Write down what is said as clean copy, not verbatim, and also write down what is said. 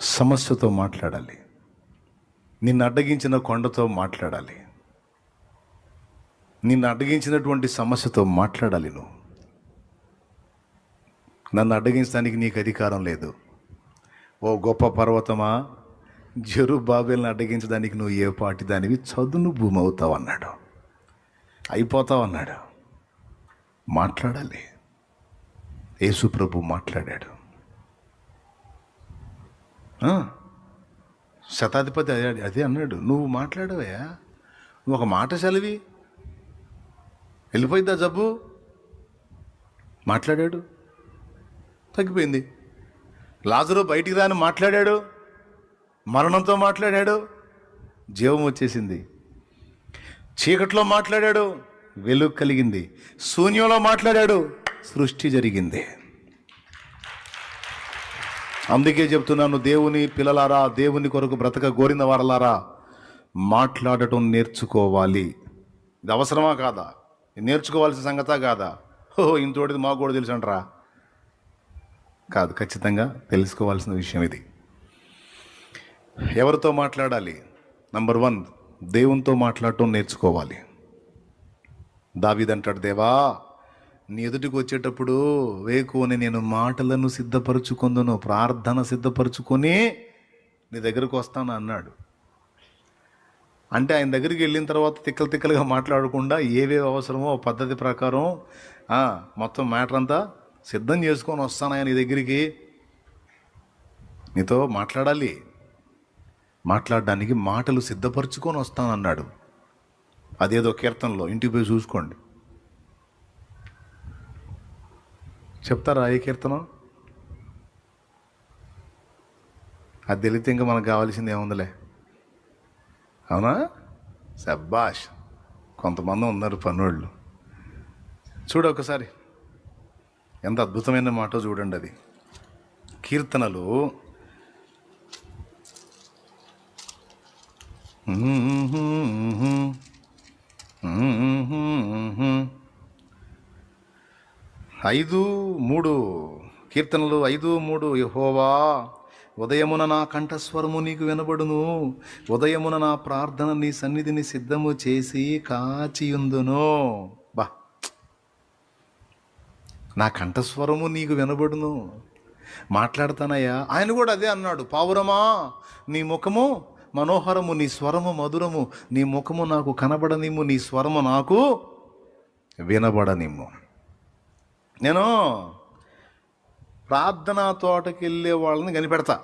సమస్యతో మాట్లాడాలి. నిన్ను అడ్డగించిన కొండతో మాట్లాడాలి. నిన్ను అడ్డగించినటువంటి సమస్యతో మాట్లాడాలి. నువ్వు నన్ను అడ్డగించడానికి నీకు అధికారం లేదు. ఓ గొప్ప పర్వతమా, జెరుబ్బాబెలును అడ్డగించడానికి నువ్వు ఏ పాటి దానివి, చదును భూమి అవుతావు అన్నాడు, అయిపోతావు అన్నాడు. మాట్లాడాలి. యేసు ప్రభు మాట్లాడాడు. శతాధిపతి అదే అన్నాడు, నువ్వు మాట్లాడవయ్యా, నువ్వు ఒక మాట సెలవి, వెళ్ళిపోయిద్దా జబ్బు. మాట్లాడాడు, తగ్గిపోయింది. లాజరు బయటికి రాని మాట్లాడాడు, మరణంతో మాట్లాడాడు, జీవం వచ్చేసింది. చీకట్లో మాట్లాడాడు, వెలుగు కలిగింది. శూన్యంలో మాట్లాడాడు, సృష్టి జరిగింది. అందుకే చెప్తున్నాను, దేవుని పిల్లలారా, దేవుని కొరకు బ్రతక కోరిన వారలారా, మాట్లాడటం నేర్చుకోవాలి. ఇది అవసరమా కాదా? నేర్చుకోవాల్సిన సంగతా కాదా? ఇంతోటిది మాకు కూడా తెలుసు అంటారా? కాదు, ఖచ్చితంగా తెలుసుకోవాల్సిన విషయం ఇది. ఎవరితో మాట్లాడాలి? నంబర్ 1, దేవునితో మాట్లాడటం నేర్చుకోవాలి. దావీదు అంటాడు, దేవా నీ ఎదుటికి వచ్చేటప్పుడు వేకువని నేను మాటలను సిద్ధపరచుకుందును, ప్రార్థన సిద్ధపరచుకొని నీ దగ్గరకు వస్తాను అన్నాడు. అంటే ఆయన దగ్గరికి వెళ్ళిన తర్వాత తిక్కలుగా మాట్లాడకుండా ఏవేవి అవసరమో పద్ధతి ప్రకారం మొత్తం మ్యాటర్ అంతా సిద్ధం చేసుకొని వస్తాను ఆయన నీ దగ్గరికి. నీతో మాట్లాడాలి, మాట్లాడడానికి మాటలు సిద్ధపరచుకొని వస్తానన్నాడు. అదేదో కీర్తనలో, ఇంటికి పోయి చూసుకోండి. చెప్తారా ఏ కీర్తనం? అది తెలిస్తే ఇంకా మనకు కావాల్సింది ఏముందిలే. అవునా? శబ్బాష్, కొంతమంది ఉన్నారు పనోళ్ళు. చూడు ఒకసారి, ఎంత అద్భుతమైన మాట చూడండి. అది కీర్తనలు 5:3, కీర్తనలు 5:3, యెహోవా ఉదయమున నా కంఠస్వరము నీకు వినబడును, ఉదయమున నా ప్రార్థన నీ సన్నిధిని సిద్ధము చేసి కాచియుందును. బా, నా కంఠస్వరము నీకు వినబడును, మాట్లాడతానయ్యా. ఆయన కూడా అదే అన్నాడు, పావురమా నీ ముఖము మనోహరము, నీ స్వరము మధురము, నీ ముఖము నాకు కనబడనిమ్ము, నీ స్వరము నాకు వినబడనిమ్ము. నేను ప్రార్థనా తోటకి వెళ్ళే వాళ్ళని కనిపెడతా.